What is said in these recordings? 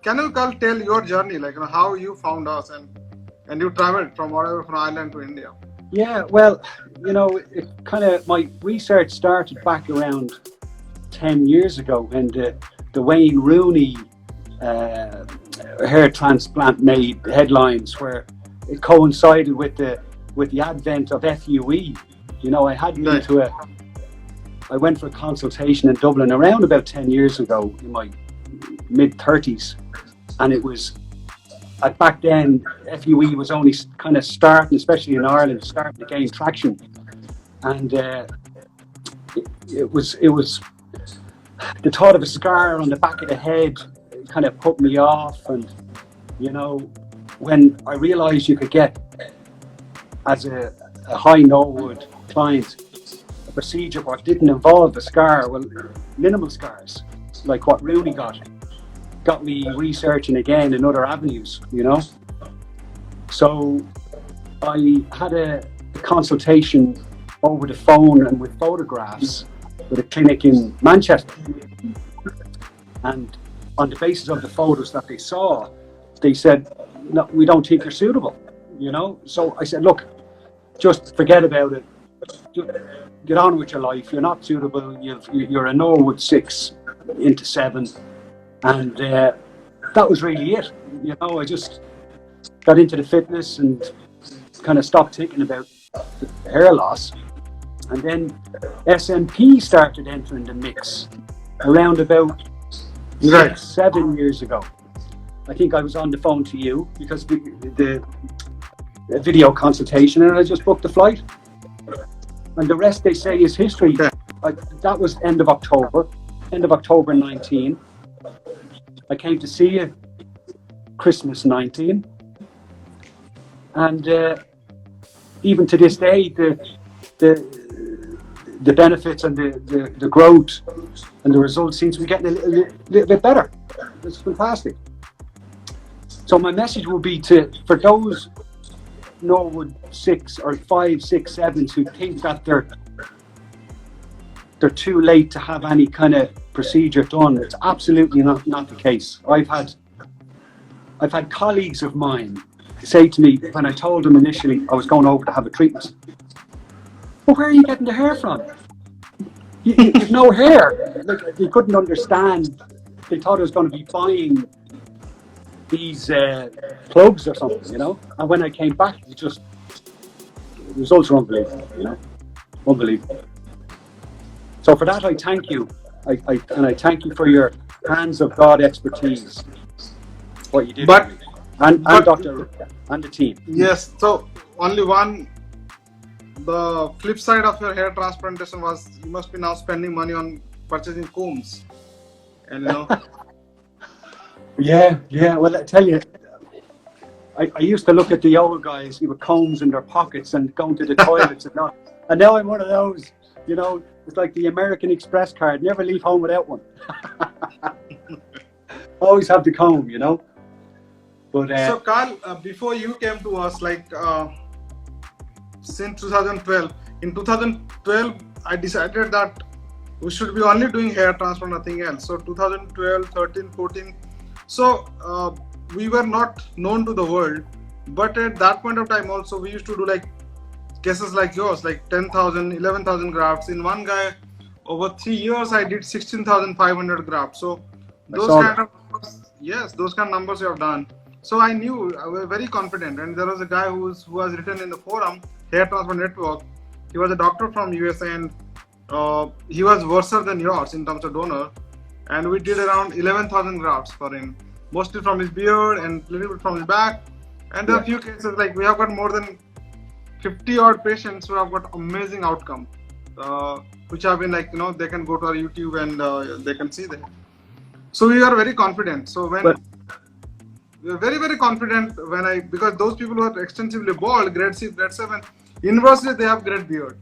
can you tell your journey, like how you found us and you traveled from Ireland to India? Yeah, well, it kind of, my research started back around 10 years ago when the Wayne Rooney hair transplant made headlines, where it coincided with the advent of FUE. I had been I went for a consultation in Dublin around about 10 years ago in my mid-30s, and it was back then FUE was only kind of starting, especially in Ireland, starting to gain traction, and it was the thought of a scar on the back of the head kind of put me off. And when I realized you could get, as a high Norwood client, a procedure what didn't involve a scar, well, minimal scars like what Rooney got me researching again in other avenues. So I had a consultation over the phone and with photographs with a clinic in Manchester, and on the basis of the photos that they saw, they said, no, we don't think you're suitable. So I said, look, just forget about it, get on with your life, you're not suitable, you're a Norwood 6 into 7, and that was really it. I just got into the fitness and kind of stopped thinking about the hair loss. And then SMP started entering the mix around about 7 years ago. I think I was on the phone to you because the video consultation, and I just booked the flight. And the rest, they say, is history. That was end of October 19. I came to see you Christmas 19. And even to this day, the benefits and the growth and the results seems to be getting a little bit better. It's fantastic. So my message will be for those Norwood 6 or 5, 6, 7s who think that they're too late to have any kind of procedure done. It's absolutely not the case. I've had colleagues of mine say to me when I told them initially I was going over to have a treatment, well, where are you getting the hair from? You've no hair. Like, they couldn't understand. They thought I was going to be buying these plugs or something, And when I came back, the results are unbelievable, unbelievable. So for that, I thank you. I thank you for your hands of God expertise, what you did, and Dr. Arika and the team. Yes. So only one. The flip side of your hair transplantation was you must be now spending money on purchasing combs, and Yeah. Well, I tell you, I used to look at the old guys with combs in their pockets and going to the toilets and now I'm one of those. It's like the American Express card. Never leave home without one. Always have the comb, But so Carl, before you came to us, since 2012. In 2012, I decided that we should be only doing hair transplant, nothing else. So 2012, 13, 14. So we were not known to the world, but at that point of time also we used to do cases like yours, like 10,000, 11,000 grafts. In one guy, over 3 years, I did 16,500 grafts. So those kind of numbers you have done. So I knew, I was very confident. And there was a guy who was written in the forum, Hair Transplant Network. He was a doctor from USA, and he was worse than yours in terms of donor. And we did around 11,000 grafts for him, mostly from his beard and a little bit from his back. And there are a few cases, we have got more than 50 odd patients who have got amazing outcome, which have been they can go to our YouTube and they can see that. So we are very confident. So we are very, very confident because those people who are extensively bald, grade 6, grade 7, inversely they have great beard.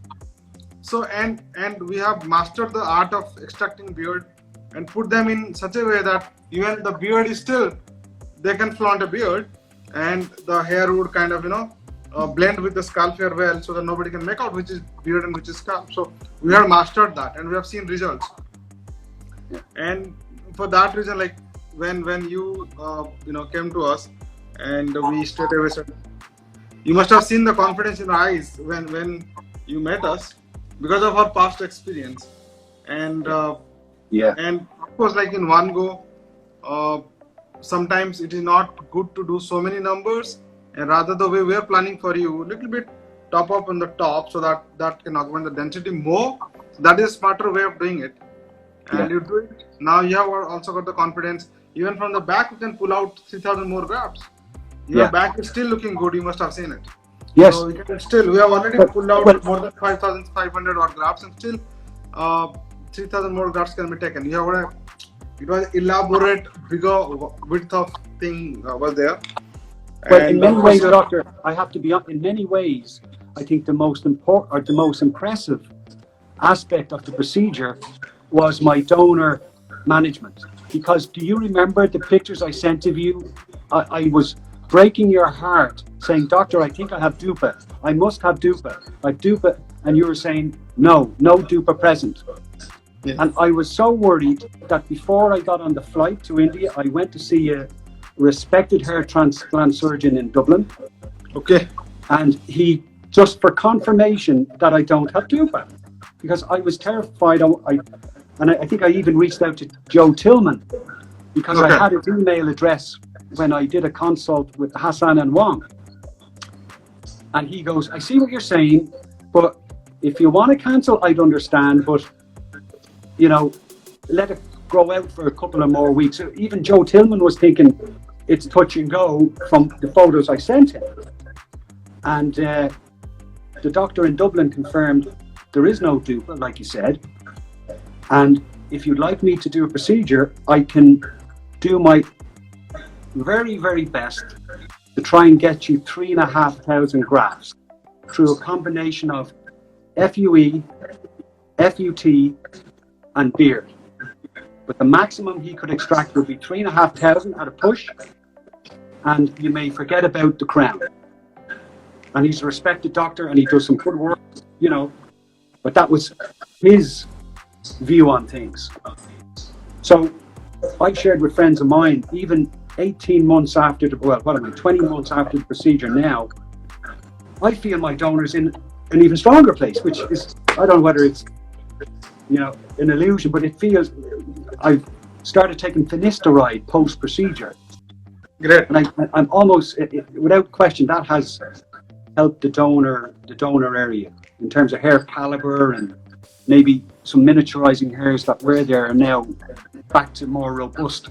So and we have mastered the art of extracting beard and put them in such a way that even the beard is still, they can flaunt a beard, and the hair would kind of blend with the scalp hair well, so that nobody can make out which is beard and which is scalp. So we have mastered that, and we have seen results. And for that reason, when you came to us, and we straight away said, you must have seen the confidence in our eyes when you met us because of our past experience, and and of course, like in one go, sometimes it is not good to do so many numbers, and rather the way we are planning for you, a little bit top up on the top, so that can augment the density more. That is smarter way of doing it, and you do it. Now you have also got the confidence. Even from the back, you can pull out 3,000 more grafts. Your back is still looking good. You must have seen it. Yes. So we have already pulled out more than 5,500 odd grafts, and still 3,000 more grafts can be taken. You have it was elaborate, bigger width of thing was there. Well, in many ways, doctor, I have to be in many ways. I think the most important or the most impressive aspect of the procedure was my donor management. Because do you remember the pictures I sent of you? I was breaking your heart, saying, "Doctor, I think I have DUPA. I must have DUPA. I have DUPA," and you were saying, "No DUPA present." Yes. And I was so worried that before I got on the flight to India, I went to see a respected hair transplant surgeon in Dublin. Okay. And he, just for confirmation that I don't have DUPA, because I was terrified. I think I even reached out to Joe Tillman, because I had his email address when I did a consult with Hassan and Wong. And he goes, "I see what you're saying, but if you want to cancel, I'd understand, but let it grow out for a couple of more weeks." So even Joe Tillman was thinking it's touch and go from the photos I sent him. And the doctor in Dublin confirmed there is no DUPA, like you said. And if you'd like me to do a procedure, I can do my very, very best to try and get you 3,500 grafts through a combination of FUE, FUT, and beard. But the maximum he could extract would be 3,500 at a push, and you may forget about the crown. And he's a respected doctor, and he does some good work, but that was his view on things. So I shared with friends of mine, even 18 months after 20 months after the procedure now, I feel my donor's in an even stronger place, which is, I don't know whether it's an illusion, but it feels I've started taking finasteride post-procedure. Great. And I'm almost, without question, that has helped the donor area in terms of hair caliber, and maybe some miniaturizing hairs that were there are now back to more robust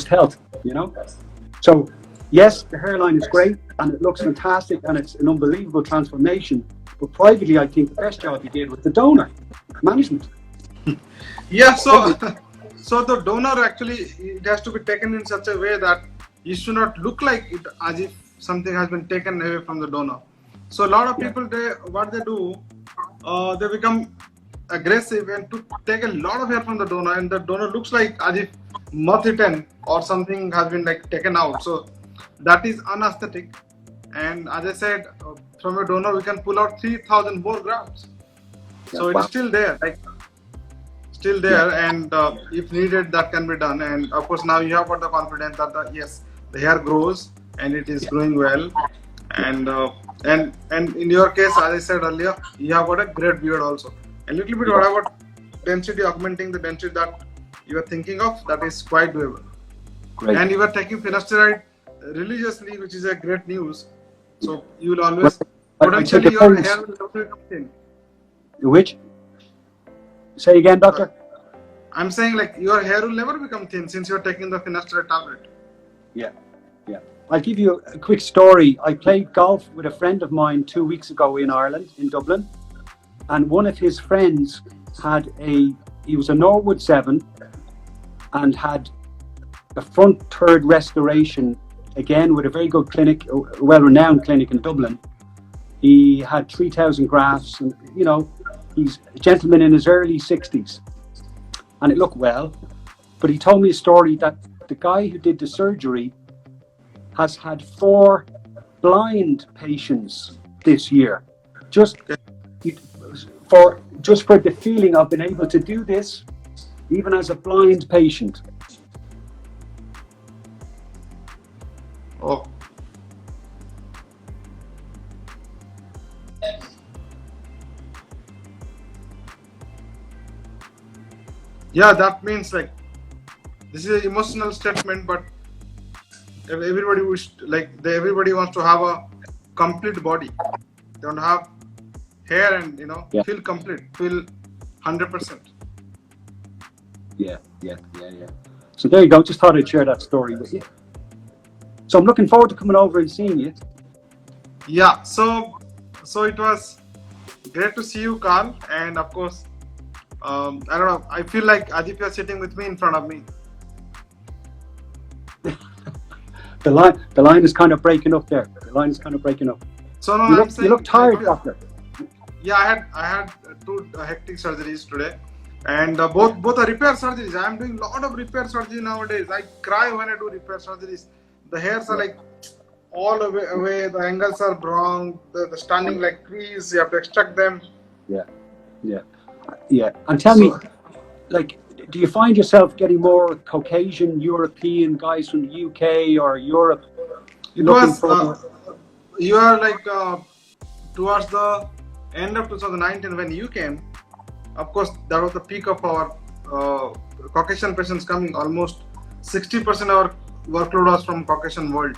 health, So yes, the hairline is great and it looks fantastic and it's an unbelievable transformation. But privately, I think the best job you did was the donor management. Yeah, so the donor, actually, it has to be taken in such a way that it should not look like it as if something has been taken away from the donor. So a lot of people, what they do, they become aggressive and to take a lot of hair from the donor, and the donor looks like as if moth eaten or something has been taken out. So that is unaesthetic. And as I said, from a donor we can pull out 3,000 more grafts. So it's still there, and if needed, that can be done. And of course, now you have got the confidence that yes, the hair grows and it is growing well. And in your case, as I said earlier, you have got a great beard also. A little bit what about density, augmenting the density that you are thinking of, that is quite doable. Great. And you are taking finasteride religiously, which is a great news. So you will always, potentially your hair will come thin. Which? Say again, doctor? I'm saying your hair will never become thin since you're taking the finasteride tablet. Yeah. I'll give you a quick story. I played golf with a friend of mine 2 weeks ago in Ireland, in Dublin. And one of his friends he was a Norwood 7 and had a front third restoration, again with a very good clinic, a well-renowned clinic in Dublin. He had 3,000 grafts, and he's a gentleman in his early 60s, and it looked well. But he told me a story that the guy who did the surgery has had 4 blind patients this year, just for the feeling of being able to do this, even as a blind patient. Oh. Yeah, that means like this is an emotional statement, but everybody everybody wants to have a complete body. They want to have hair and feel complete, feel 100%. Yeah. So there you go. Just thought I'd share that story with you. So I'm looking forward to coming over and seeing you. Yeah. So it was great to see you, Carl, and of course, I don't know. I feel like Aditya is sitting with me in front of me. The line is kind of breaking up there. The line is kind of breaking up. So no, you look tired, doctor. Yeah, I had 2 hectic surgeries today, and both are repair surgeries. I am doing a lot of repair surgery nowadays. I cry when I do repair surgeries. The hairs are like all away. The angles are wrong. The standing like trees. You have to extract them. Yeah. And tell me, like, do you find yourself getting more Caucasian European guys from the UK or Europe? It was you are like towards the end of 2019 when you came. Of course, that was the peak of our Caucasian patients coming. Almost 60% of our workload was from Caucasian world,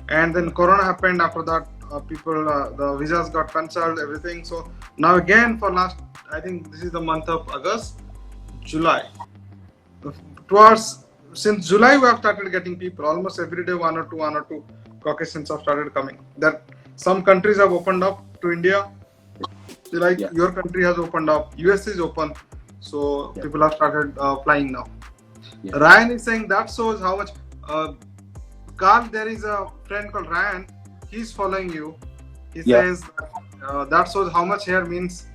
and then Corona happened. After that, people the visas got cancelled, everything. So now again for last, I think this is the month of August, July. Since July we have started getting people. Almost every day one or two Caucasians have started coming. That some countries have opened up to India. Like your country has opened up, US is open, so people have started flying now. Ryan is saying that shows how much. Carl, there is a friend called Ryan. He's following you. He says that shows how much hair means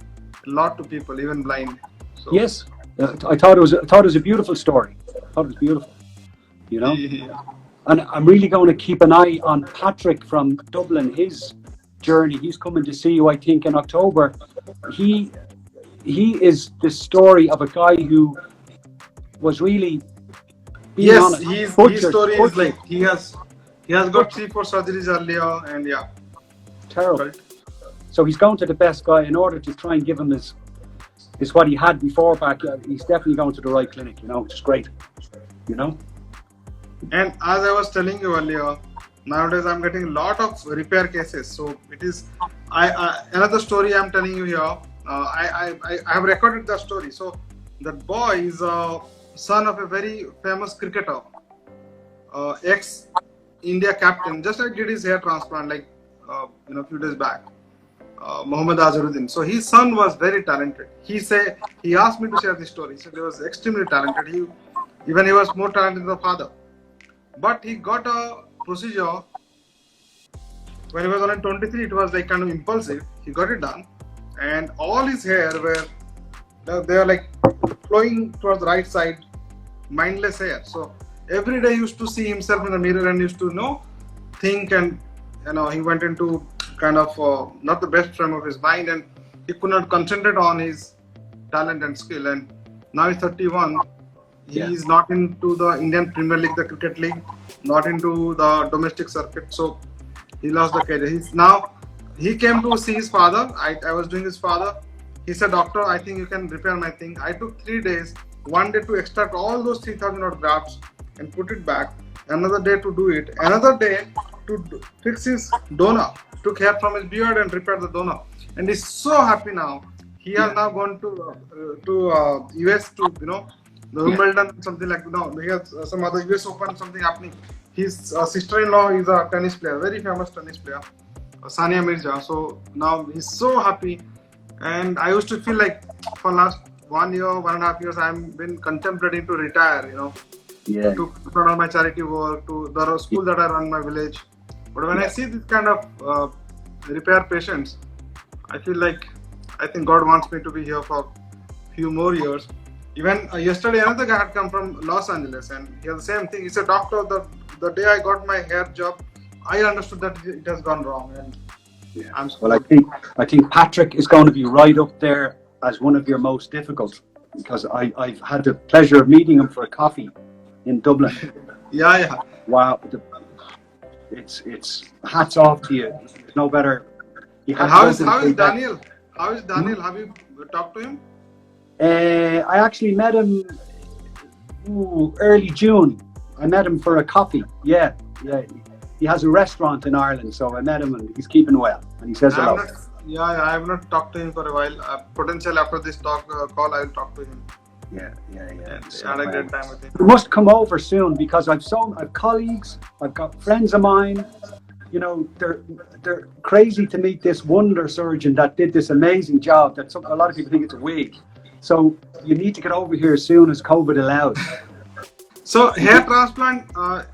a lot to people, even blind. So. Yes, I thought it was a beautiful story. I thought it was beautiful, Yeah. And I'm really going to keep an eye on Patrick from Dublin. His journey. He's coming to see you, I think, in October. He is the story of a guy who was really his story is like he has got 3-4 surgeries earlier, and terrible. Right. So he's going to the best guy in order to try and give him his what he had before back. He's definitely going to the right clinic, which is great. And as I was telling you earlier, nowadays I'm getting a lot of repair cases. So it is another story I'm telling you here. I have recorded the story. So that boy is a son of a very famous cricketer, ex India captain. Just I did his hair transplant like a few days back. Mohammad Azharuddin. So his son was very talented. He asked me to share this story. He said he was extremely talented. He was more talented than the father. But he got a procedure when he was only 23. It was like kind of impulsive. He got it done, and all his hair they were like flowing towards the right side, mindless hair. So every day he used to see himself in the mirror and used to think, and he went into kind of not the best frame of his mind, and he could not concentrate on his talent and skill. And now he's 31. He is not into the Indian Premier League, the cricket league, not into the domestic circuit. So he lost the career. He came to see his father. I was doing his father. He said, "Doctor, I think you can repair my thing." I took 3 days, one day to extract all those 3,000 odd grafts and put it back. Another day to do it. Another day to fix his donor. Took hair from his beard and repaired the donor. And he's so happy now. He has now gone to US to the Wimbledon, something like he has some other US Open, something happening. His sister-in-law is a tennis player, very famous tennis player, Sania Mirza. So now he's so happy, and I used to feel like for last 1 year, 1.5 years, I've been contemplating to retire. To put on my charity work, to the school that I run in my village. But when I see this kind of repair patients, I feel like I think God wants me to be here for a few more years. Even yesterday, another guy had come from Los Angeles, and he had the same thing. He said, "Doctor, the day I got my hair job, I understood that it has gone wrong." And I think Patrick is going to be right up there as one of your most difficult, because I've had the pleasure of meeting him for a coffee in Dublin. Yeah. Wow. It's hats off to you. There's no better. And how is Daniel? How is Daniel? Have you talked to him? I actually met him early June. I met him for a coffee. Yeah. He has a restaurant in Ireland, so I met him and he's keeping well. And he says hello. I have not talked to him for a while. Potentially after this call, I will talk to him. Yeah. So, had a great time with him. You must come over soon because I've colleagues, I've got friends of mine. You know, they're crazy to meet this wonder surgeon that did this amazing job. That a lot of people think it's a wig. So you need to get over here as soon as COVID allows. So hair transplant, Carl,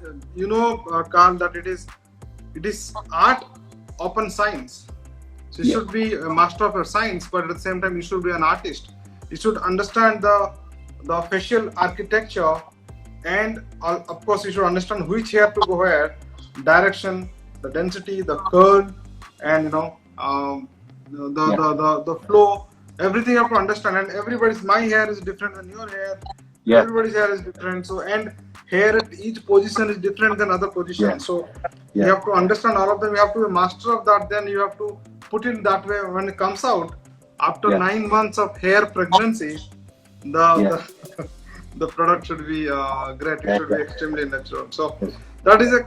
that it is art, open science. So you should be a master of your science, but at the same time you should be an artist. You should understand the facial architecture, and of course you should understand which hair to go where, direction, the density, the curl, and the flow. Everything you have to understand. And my hair is different than your hair. Yeah. Everybody's hair is different. So, and hair at each position is different than other positions. Yeah. So you have to understand all of them. You have to be a master of that. Then you have to put it that way when it comes out. After 9 months of hair pregnancy, the product should be great. It should be extremely natural. So that is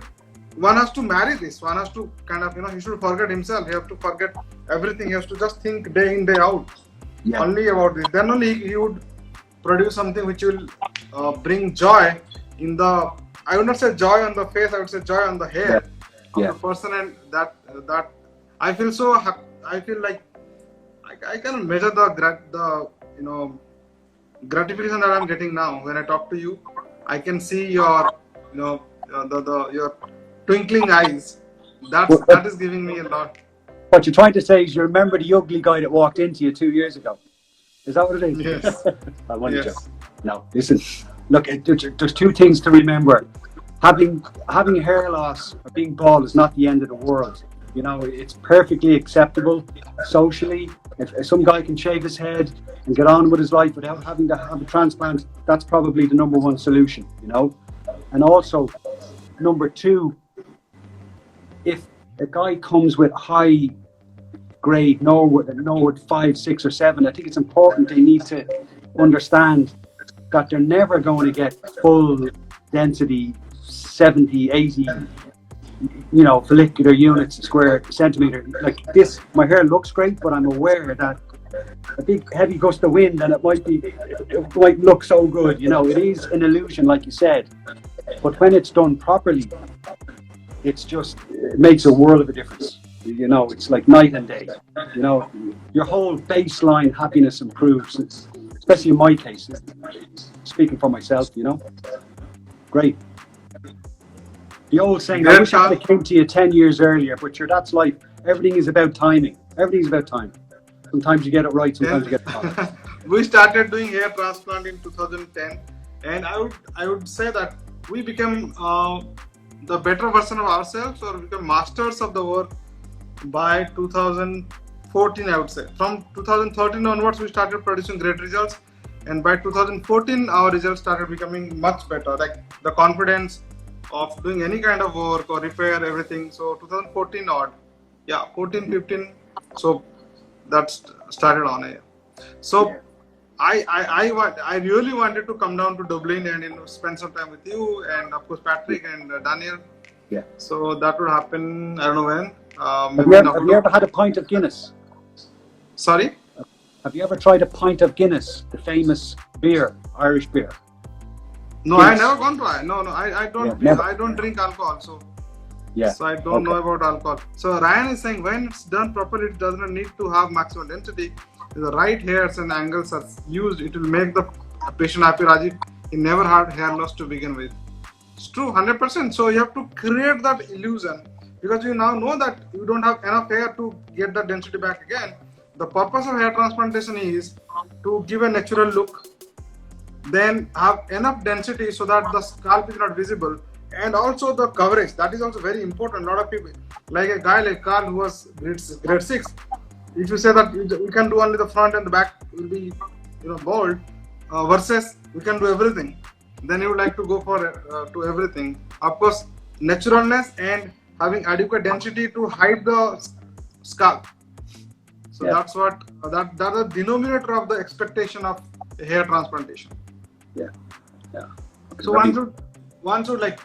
one has to marry this. One has to kind of, he should forget himself. He has to forget everything. He has to just think day in, day out only about this. Then only he would produce something which will bring joy in the, I would not say joy on the face, I would say joy on the hair of the person. And that I feel so happy. I feel like I can measure the gratification that I'm getting now when I talk to you. I can see your your twinkling eyes. That is giving me a lot. What you're trying to say is you remember the ugly guy that walked into you 2 years ago. Is that what it is? Yes. I want to joke. No, listen. Look, there's two things to remember. Having hair loss or being bald is not the end of the world. You know, it's perfectly acceptable socially. If some guy can shave his head and get on with his life without having to have a transplant, that's probably the number one solution, you know. And also, number two, if a guy comes with high grade Norwood 5, 6 or 7, I think it's important they need to understand that they're never going to get full density 70, 80 follicular units a square centimeter. Like this, my hair looks great, but I'm aware that a big heavy gust of wind and it might look so good. You know, it is an illusion, like you said. But when it's done properly, it makes a world of a difference. You know, it's like night and day. You know, your whole baseline happiness improves, especially in my case. Speaking for myself, you know, great. The old saying, I wish I came to you 10 years earlier, but that's life. Everything is about timing. Everything's about time. Sometimes you get it right, sometimes you get it wrong. We started doing hair transplant in 2010, and I would say that we became the better version of ourselves, or become masters of the work by 2014, I would say. From 2013 onwards, we started producing great results, and by 2014, our results started becoming much better. Like the confidence of doing any kind of work or repair, everything. So 2014 odd, 14, 15. So that started on it. So I really wanted to come down to Dublin and spend some time with you, and of course Patrick and Daniel. Yeah. So that would happen. I don't know when. Have you ever had a pint of Guinness? Sorry? Have you ever tried a pint of Guinness, the famous beer, Irish beer? No, Guinness. I never gone to it. No, I don't. Yeah, I don't drink alcohol, so I don't know about alcohol. So Ryan is saying when it's done properly, it doesn't need to have maximum density. If the right hairs and angles are used, it will make the patient happy. Rajiv, he never had hair loss to begin with. It's true, 100%. So you have to create that illusion, because you now know that you don't have enough hair to get that density back again. The purpose of hair transplantation is to give a natural look, then have enough density so that the scalp is not visible, and also the coverage. That is also very important. A lot of people, like a guy like Carl who was grade 6, if you say that we can do only the front and the back will be bald, versus we can do everything, then you would like to go for to everything. Of course, naturalness and having adequate density to hide the scalp. So that's what that's the denominator of the expectation of hair transplantation. Yeah. So one should like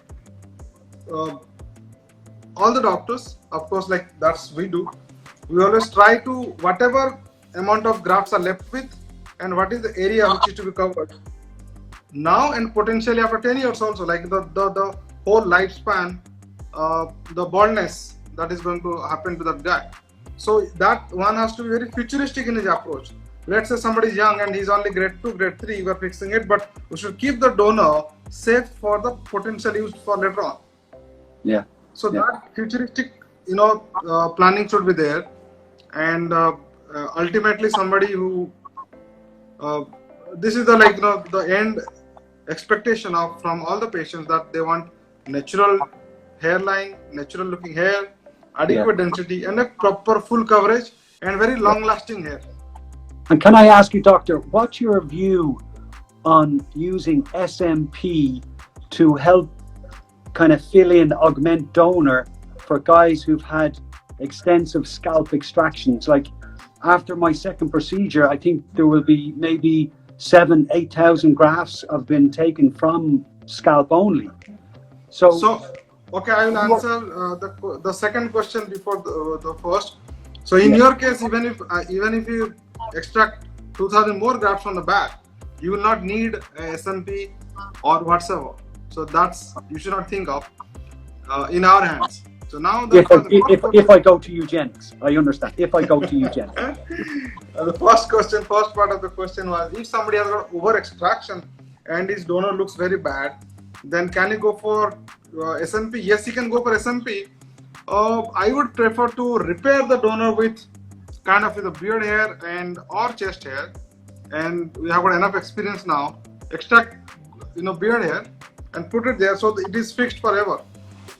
all the doctors, of course, like that's we do. We always try to whatever amount of grafts are left with, and what is the area which is to be covered now and potentially after 10 years also, like the whole lifespan, the baldness that is going to happen to that guy. So that one has to be very futuristic in his approach. Let's say somebody is young and he's only grade 2, grade 3, we're fixing it, but we should keep the donor safe for the potential use for later on. Yeah. So that futuristic, planning should be there, and ultimately somebody who this is the the end expectation from all the patients, that they want natural hairline, natural looking hair, adequate density, and a proper full coverage and very long lasting hair. And can I ask you, doctor, what's your view on using SMP to help kind of fill in, augment donor for guys who've had extensive scalp extractions? Like after my second procedure, I think there will be maybe 7,000-8,000 grafts have been taken from scalp only. So okay, I will answer the second question before the first. So in your case, even if you extract 2,000 more grafts from the back, you will not need SMP or whatsoever. So that's you should not think of in our hands. So now if I go to Eugenix, I understand. If I go to Eugenix, the first part of the question was, if somebody has got over extraction and his donor looks very bad, then can he go for SMP? Yes, he can go for SMP. I would prefer to repair the donor with kind of with a beard hair and or chest hair, and we have got enough experience now. Extract beard hair and put it there so it is fixed forever.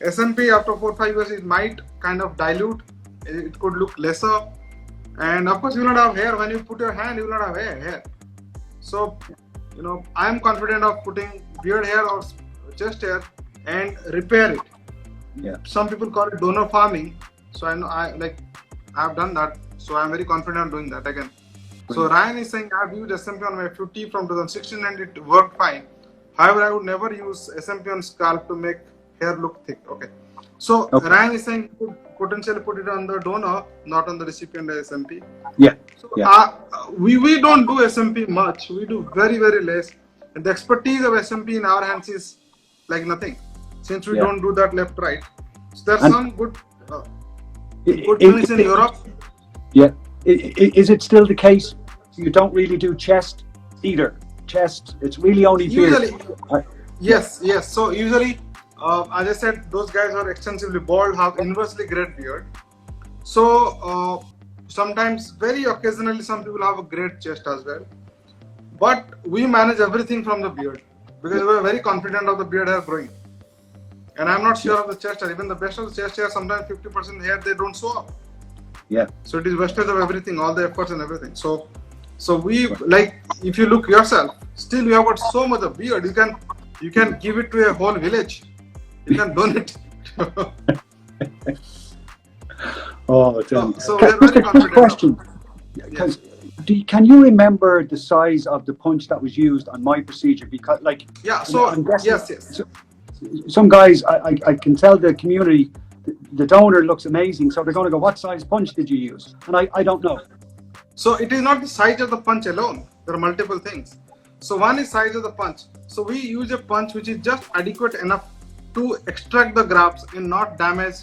SMP after 4-5 years it might kind of dilute, it could look lesser, and of course you will not have hair. When you put your hand, you will not have hair. So I am confident of putting beard hair or chest hair and repair it. Yeah. Some people call it donor farming. So I know I have done that. So I am very confident doing that again. So Ryan is saying, I have used SMP on my 50 from 2016 and it worked fine. However, I would never use SMP on scalp to make hair look thick. Okay. So Ryan is saying you could potentially put it on the donor, not on the recipient SMP. Yeah. So we don't do SMP much. We do very, very less. And the expertise of SMP in our hands is like nothing, since we don't do that left, right. So there's some good things in Europe. Yeah. Is it still the case you don't really do chest either? Chest, it's really only beard. Usually, yes. So usually, as I said, those guys are extensively bald, have inversely great beard. So sometimes, very occasionally, some people have a great chest as well. But we manage everything from the beard because we are very confident of the beard hair growing. And I'm not sure of the chest hair. Even the best of the chest hair, sometimes 50% hair they don't show up. Yeah. So it is wastage of everything, all the efforts and everything. So we if you look yourself, still you have got so much of beard. You can give it to a whole village. You can donate. So we are very confident. Question. Because can you remember the size of the punch that was used on my procedure? Because yes. Some guys, I can tell the community, the donor looks amazing, so they're going to go, what size punch did you use? And I don't know. So it is not the size of the punch alone. There are multiple things. So one is size of the punch. So we use a punch which is just adequate enough to extract the grafts and not damage,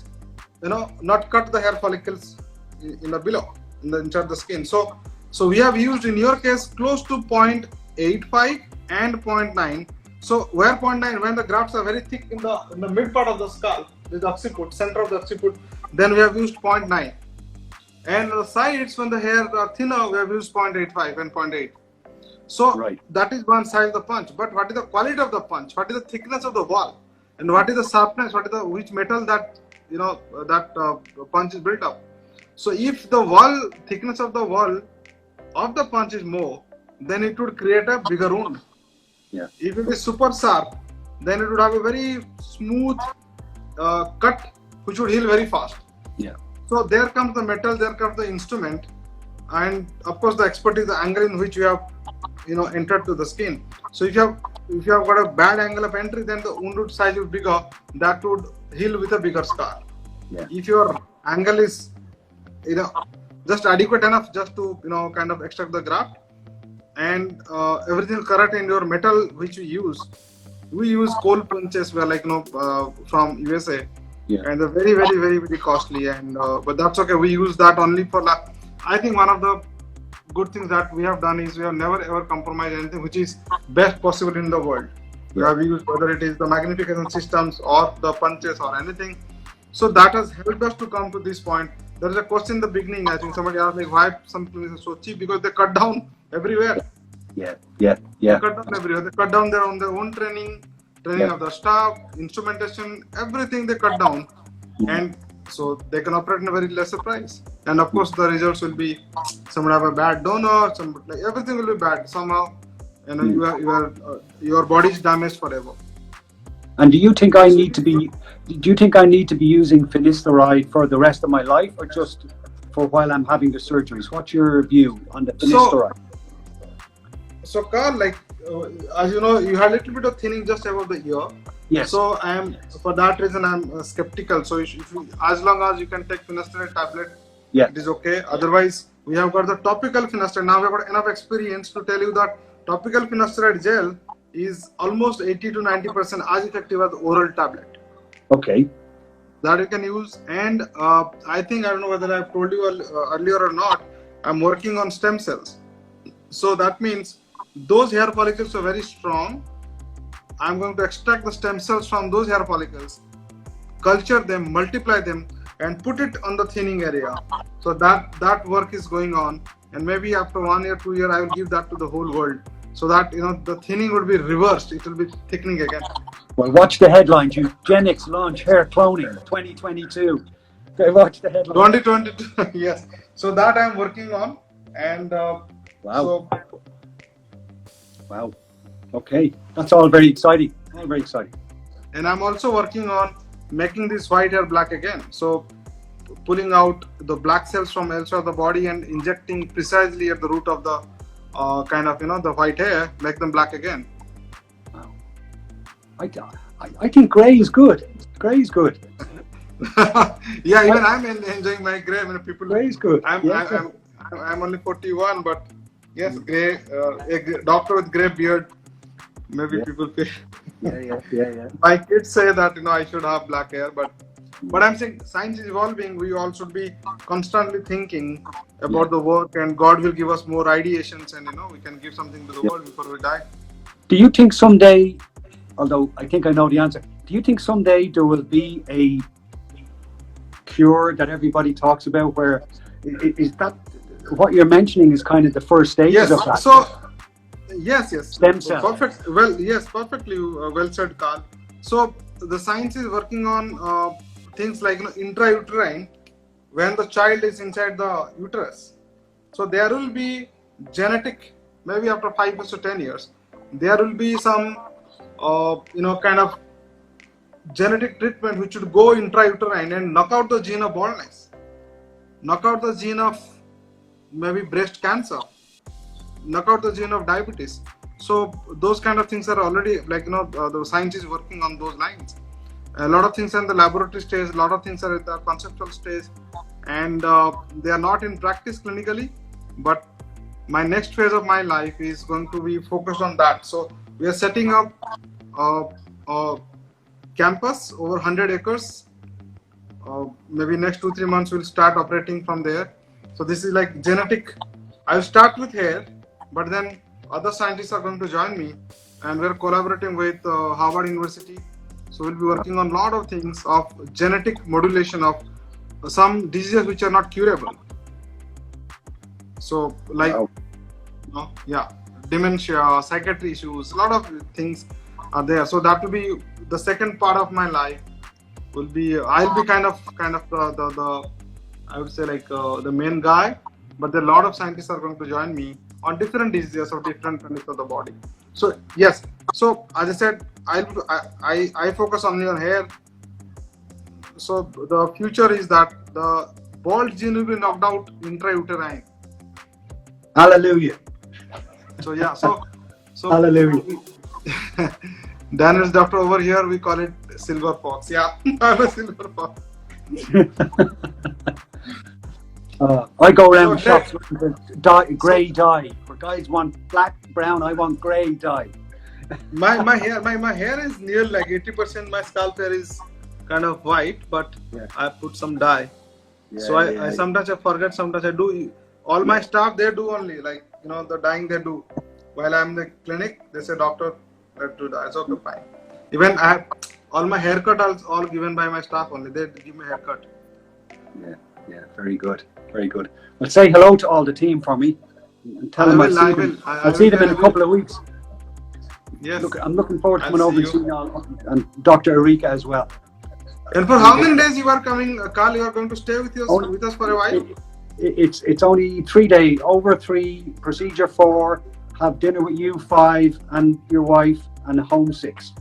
not cut the hair follicles in the below, inside the skin. So we have used in your case close to 0.85 and 0.9. So where 0.9, when the grafts are very thick in the mid part of the scalp, the occiput, center of the occiput, then we have used 0.9. And the sides, when the hair are thinner, we have used 0.85 and 0.8. So that is one side of the punch. But what is the quality of the punch? What is the thickness of the wall? And what is the sharpness? Which metal that punch is built up? So if the thickness of the wall of the punch is more, then it would create a bigger wound. Yeah. If it is super sharp, then it would have a very smooth cut which would heal very fast. Yeah. So there comes the metal, there comes the instrument, and of course the expert is the angle in which you have, entered to the skin. So if you have got a bad angle of entry, then the wound root size is bigger. That would heal with a bigger scar. Yeah. If your angle is, just adequate enough just to, kind of extract the graft, and everything correct in your metal which we use coal punches, were like, from USA. Yeah. And they're very, very, very, very costly, and but that's okay. We use that only for I think one of the good things that we have done is we have never ever compromised anything which is best possible in the world. We have used, whether it is the magnification systems or the punches or anything. So that has helped us to come to this point. There is a question in the beginning. I think somebody asked, like, why some places are so cheap? Because they cut down everywhere. Yeah. They cut down everywhere. They cut down their own training of the staff, instrumentation, everything they cut down, and so they can operate in a very lesser price. And of course, the results will be, some would have a bad donor, some, like, everything will be bad somehow. Your body is damaged forever. And do you think I need to be using finasteride for the rest of my life, or just for while I'm having the surgeries? What's your view on the finasteride? So Carl, like, as you know, you had a little bit of thinning just above the ear. Yes. So for that reason, I'm skeptical. So if you, as long as you can take finasteride tablet, it is okay. Otherwise, we have got the topical finasteride. Now we've got enough experience to tell you that topical finasteride gel is almost 80 to 90% as effective as the oral tablet. Okay. That you can use. And I think, I don't know whether I've told you earlier or not, I'm working on stem cells. So that means those hair follicles are very strong. I'm going to extract the stem cells from those hair follicles, culture them, multiply them, and put it on the thinning area. So that work is going on, and maybe after 1 year, 2 years, I will give that to the whole world, so that the thinning would be reversed. It will be thickening again. Well, watch the headlines. Eugenix launch hair cloning 2022. Okay, watch the headlines. 2022. Yes. So that I'm working on, and wow. Wow. Okay, that's all very exciting. All very exciting. And I'm also working on making this white hair black again. So pulling out the black cells from elsewhere of the body and injecting precisely at the root of the the white hair, make them black again. Wow. I think grey is good. Grey is good. Yeah, even I'm enjoying my grey. I mean, people. Grey is good. I'm only 41, but yes, grey. A doctor with grey beard. Maybe people pay. Yeah. My kids say that I should have black hair, but I'm saying science is evolving. We all should be constantly thinking about the work, and God will give us more ideations, and we can give something to the world before we die. Do you think someday, although I think I know the answer, do you think someday there will be a cure that everybody talks about? Where is that what you're mentioning is kind of the first stages of that? So. Yes. Stem cell. Perfect. Well, yes, perfectly well said, Carl. So the science is working on things like intrauterine, when the child is inside the uterus. So there will be genetic, maybe after 5 to 10 years, there will be some kind of genetic treatment which would go intrauterine and knock out the gene of baldness, knock out the gene of maybe breast cancer, knock out the gene of diabetes. So those kind of things are already, the science is working on those lines. A lot of things are in the laboratory stage, a lot of things are at the conceptual stage, and they are not in practice clinically. But my next phase of my life is going to be focused on that. So we are setting up a campus over 100 acres. Maybe next 2-3 months we'll start operating from there. So this is like genetic. I'll start with hair, but then other scientists are going to join me, and we're collaborating with Harvard University. So we'll be working on a lot of things of genetic modulation of some diseases which are not curable. So like, dementia, psychiatry issues, a lot of things are there. So that will be the second part of my life. Will be, I'll be kind of the I would say the main guy, but there are a lot of scientists are going to join me on different diseases of different conditions of the body. So yes, so as I said, I focus only on hair. so the future is that the bald gene will be knocked out intrauterine. Hallelujah. So yeah, so Hallelujah. Daniel's doctor over here, we call it silver fox. Yeah, I'm a silver fox. I go around the shops looking for grey dye. Where guys want black, brown, I want grey dye. My hair is near like 80%. My scalp hair is kind of white, but I put some dye. So I sometimes I forget, sometimes I do. All my staff, they do only, like, you know, the dyeing they do. While I'm in the clinic, they say, doctor, let's do that. It's okay, fine. Even I have all my haircut all given by my staff only. They give me a haircut. Yeah, very good, very good. Well, say hello to all the team for me. And tell them I'll see them in a couple of weeks. Yes. Look, I'm looking forward to coming over and seeing you all, and Dr. Arika as well. And for how many days you are coming, Carl? You are going to stay with us for a while? It's only 3 days. Over 3, procedure 4, have dinner with you 5, and your wife, and home 6.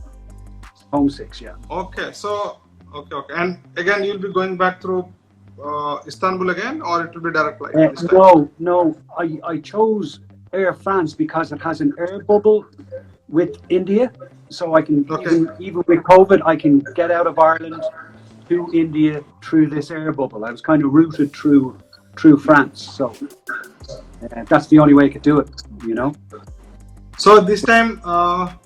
Home 6, yeah. Okay, so okay. And again, you'll be going back through Istanbul again, or it will be direct flight? No. I chose Air France because it has an air bubble with India, so I can even with COVID, I can get out of Ireland to India through this air bubble. I was kind of routed through France, so that's the only way I could do it, you know. So this time, I'm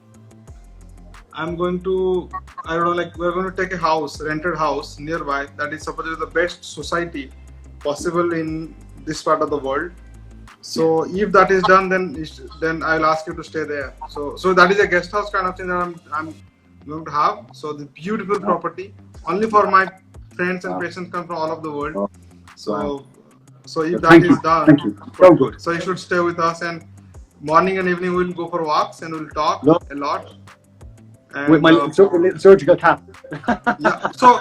going to, I don't know, like, we're going to take a house, rented house nearby, that is supposedly the best society possible in this part of the world. So if that is done, then I'll ask you to stay there. So that is a guest house kind of thing that I'm going to have. So the beautiful property, only for my friends and patients come from all over the world. So if that is done, thank you. So good. So you should stay with us, and morning and evening we'll go for walks and we'll talk a lot. And, with my surgical cap. Yeah. So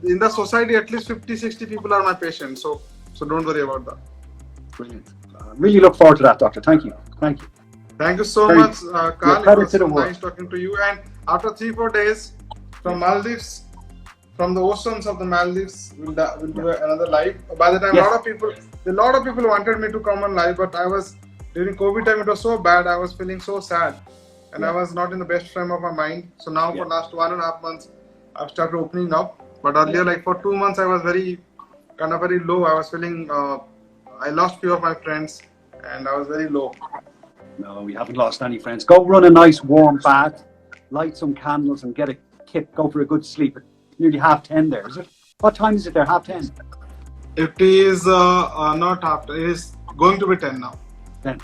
in the society, at least 50-60 people are my patients. So don't worry about that. Brilliant. Really look forward to that, doctor. Thank you. Thank you so much, Carl. It was so nice talking to you. And after 3-4 days from Maldives, from the oceans of the Maldives, we'll do another live. By the time, a lot of people wanted me to come on live, but during COVID time, it was so bad. I was feeling so sad, and I was not in the best frame of my mind. So now for last 1.5 months, I've started opening up. But earlier, like for 2 months, I was very low. I was feeling. I lost few of my friends, and I was very low. No, we haven't lost any friends. Go run a nice warm bath, light some candles, and get a kip. Go for a good sleep. It's nearly 10:30 there, is it? What time is it there? 10:30? It is not after. It is going to be 10 now. 10.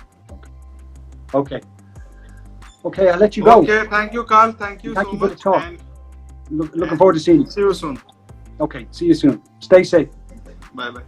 Okay. Okay, I'll let you go. Okay, thank you, Carl. Thank you so much. For the talk. And looking forward to seeing you. See you soon. Okay, see you soon. Stay safe. Bye-bye.